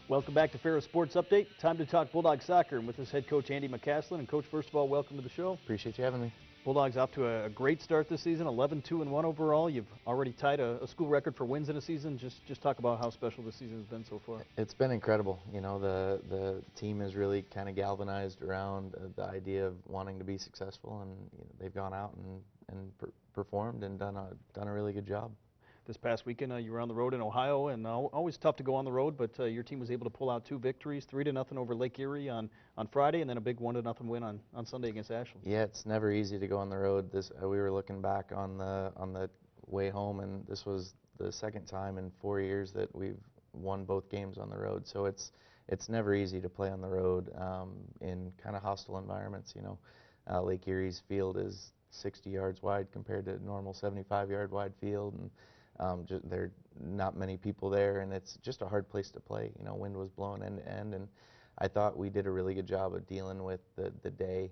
Welcome back to Ferris Sports Update. Time to talk Bulldog soccer, and with us head coach Andy McCaslin. And coach, first of all, welcome to the show. Appreciate you having me. Bulldogs off to a great start this season, 11-2-1 overall. You've already tied a school record for wins in a season. Just talk about how special this season has been so far. It's been incredible. You know, the team is really kind of galvanized around the idea of wanting to be successful, and they've gone out and performed and done a really good job. This past weekend, you were on the road in Ohio, and always tough to go on the road, but your team was able to pull out 2 victories, 3-0 over Lake Erie on Friday, and then a big 1-0 win on Sunday against Ashland. Yeah, it's never easy to go on the road. We were looking back on the way home, and this was the second time in 4 years that we've won both games on the road. So it's never easy to play on the road in kind of hostile environments. You know, Lake Erie's field is 60 yards wide compared to a normal 75-yard wide field, and there are not many people there, and it's just a hard place to play. You know, wind was blowing end to end, and I thought we did a really good job of dealing with the day.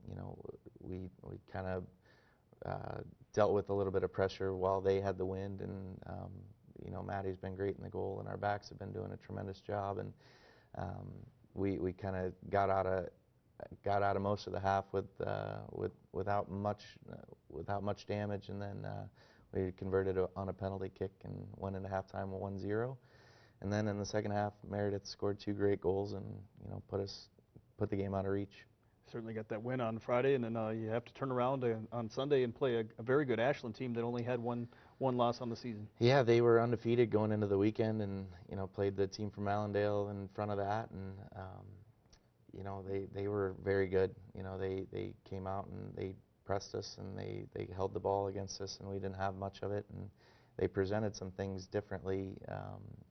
You know, we kind of dealt with a little bit of pressure while they had the wind, and you know, Maddie's been great in the goal, and our backs have been doing a tremendous job, and we kind of got out of most of the half without much damage, and then we converted on a penalty kick and went into halftime 1-0. And then in the second half, Meredith scored 2 great goals and, you know, put the game out of reach. Certainly got that win on Friday, and then you have to turn around on Sunday and play a very good Ashland team that only had one loss on the season. Yeah, they were undefeated going into the weekend, and, you know, played the team from Allendale in front of that, and you know, they were very good. You know, they came out and they pressed us, and they held the ball against us, and we didn't have much of it, and they presented some things differently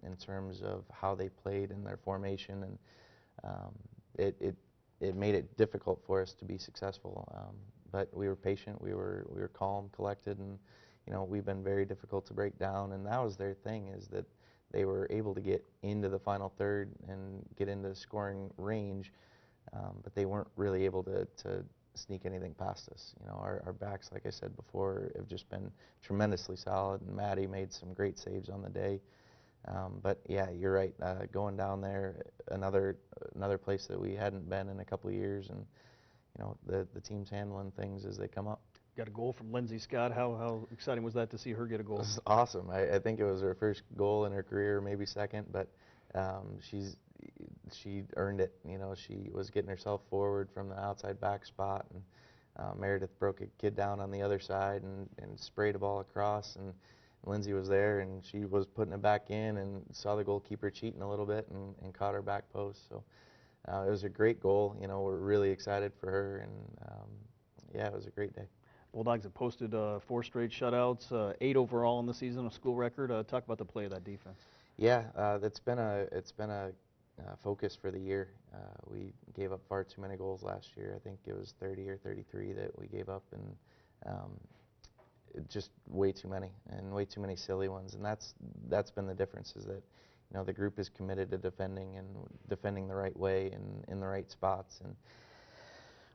in terms of how they played in their formation, and it made it difficult for us to be successful, but we were patient, we were calm, collected, and you know, we've been very difficult to break down, and that was their thing, is that they were able to get into the final third and get into scoring range, but they weren't really able to sneak anything past us. You know, our backs, like I said before, have just been tremendously solid, and Maddie made some great saves on the day. But yeah, you're right. Going down there, another place that we hadn't been in a couple of years, and you know, the team's handling things as they come up. Got a goal from Lindsay, Scott. How exciting was that to see her get a goal? It was awesome. I think it was her first goal in her career, maybe second, but she earned it. You know, she was getting herself forward from the outside back spot, and Meredith broke a kid down on the other side and sprayed a ball across, and Lindsay was there, and she was putting it back in, and saw the goalkeeper cheating a little bit and caught her back post. So it was a great goal. You know, we're really excited for her, and yeah, it was a great day. Bulldogs have posted 4 straight shutouts, 8 overall in the season, a school record. Talk about the play of that defense. Yeah, it's been a focus for the year. We gave up far too many goals last year. I think it was 30 or 33 that we gave up, and just way too many, and way too many silly ones. And that's been the difference, is that, you know, the group is committed to defending, and defending the right way and in the right spots, and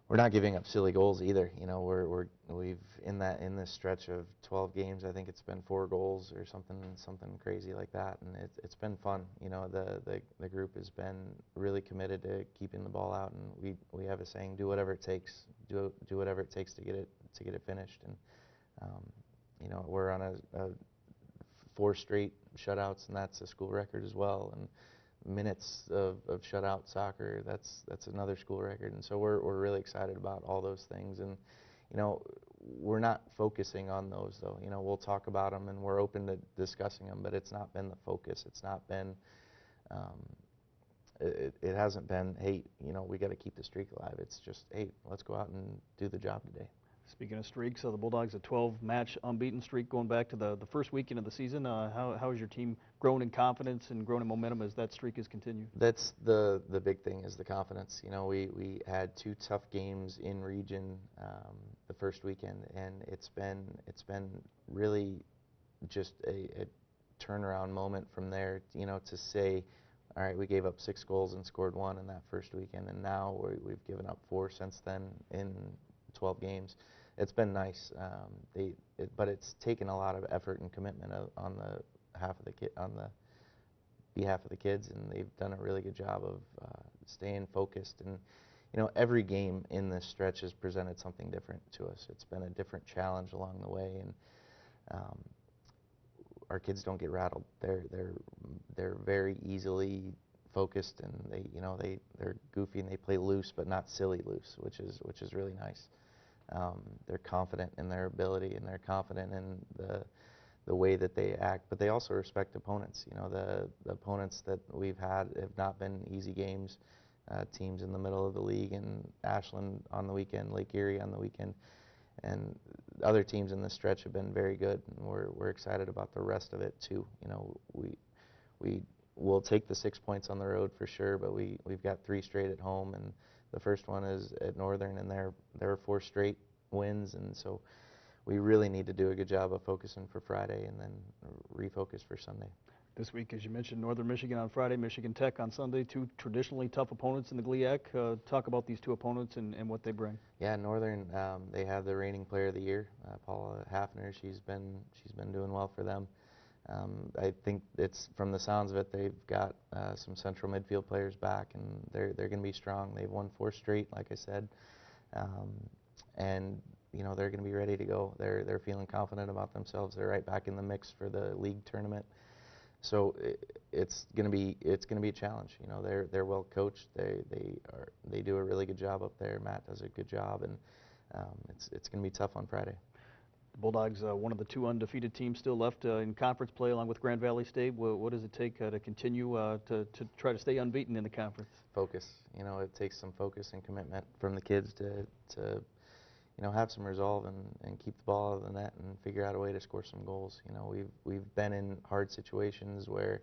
we're not giving up silly goals either. You know, we've in this stretch of 12 games, I think it's been 4 goals or something crazy like that, and it's been fun. You know, the group has been really committed to keeping the ball out, and we have a saying: do whatever it takes, do whatever it takes to get it finished. And you know, we're on a 4 straight shutouts, and that's a school record as well. And minutes of shutout soccer, that's another school record, and so we're really excited about all those things. And you know, we're not focusing on those, though. You know, we'll talk about them, and we're open to discussing them, but it's not been the focus. It's not been it hasn't been, hey, you know, we got to keep the streak alive. It's just, hey, let's go out and do the job today. Speaking of streaks, the Bulldogs a 12-match unbeaten streak going back to the first weekend of the season. How has your team grown in confidence and grown in momentum as that streak has continued? That's the big thing, is the confidence. You know, we had 2 tough games in region the first weekend, and it's been really just a turnaround moment from there. You know, to say, all right, we gave up 6 goals and scored 1 in that first weekend, and now we've given up 4 since then in 12 games. It's been nice, but it's taken a lot of effort and commitment on the behalf of the kids, and they've done a really good job of staying focused. And every game in this stretch has presented something different to us. It's been a different challenge along the way, and our kids don't get rattled. They're very easily focused, and they're goofy and they play loose, but not silly loose, which is really nice. They're confident in their ability, and they're confident in the way that they act, but they also respect opponents. The opponents that we've had have not been easy games. Teams in the middle of the league, and Ashland on the weekend, Lake Erie on the weekend, and other teams in this stretch have been very good, and we're excited about the rest of it too. We will take the 6 points on the road for sure, but we've got 3 straight at home, and the first one is at Northern, and there are 4 straight wins, and so we really need to do a good job of focusing for Friday and then refocus for Sunday. This week, as you mentioned, Northern Michigan on Friday, Michigan Tech on Sunday, 2 traditionally tough opponents in the GLIAC. Talk about these 2 opponents and what they bring. Yeah, Northern, they have the reigning player of the year, Paula Hafner. She's been doing well for them. I think it's, from the sounds of it, they've got some central midfield players back, and they're going to be strong. They've won 4 straight, like I said, and they're going to be ready to go. They're feeling confident about themselves. They're right back in the mix for the league tournament. So it's going to be a challenge. They're well coached. They do a really good job up there. Matt does a good job, and it's going to be tough on Friday. The Bulldogs, one of the 2 undefeated teams still left in conference play, along with Grand Valley State. What does it take to continue to try to stay unbeaten in the conference? Focus. It takes some focus and commitment from the kids to have some resolve and keep the ball out of the net and figure out a way to score some goals. We've been in hard situations where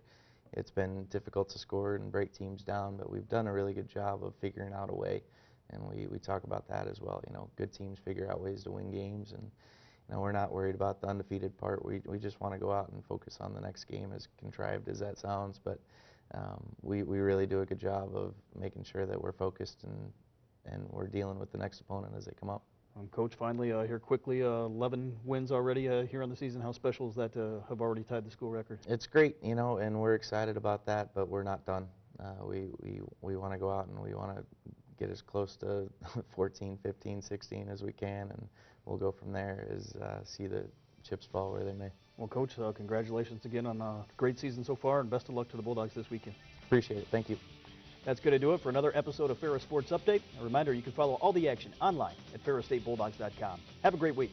it's been difficult to score and break teams down, but we've done a really good job of figuring out a way, and we talk about that as well. Good teams figure out ways to win games, and we're not worried about the undefeated part. We just want to go out and focus on the next game, as contrived as that sounds, but we really do a good job of making sure that we're focused and we're dealing with the next opponent as they come up. Coach, finally, here quickly, 11 wins already here on the season. How special is that to have already tied the school record? It's great, and we're excited about that, but we're not done. We want to go out and we want to get as close to 14, 15, 16 as we can, and we'll go from there as see the chips fall where they may. Well, Coach, congratulations again on a great season so far, and best of luck to the Bulldogs this weekend. Appreciate it. Thank you. That's going to do it for another episode of Ferris Sports Update. A reminder, you can follow all the action online at ferrisstatebulldogs.com. Have a great week.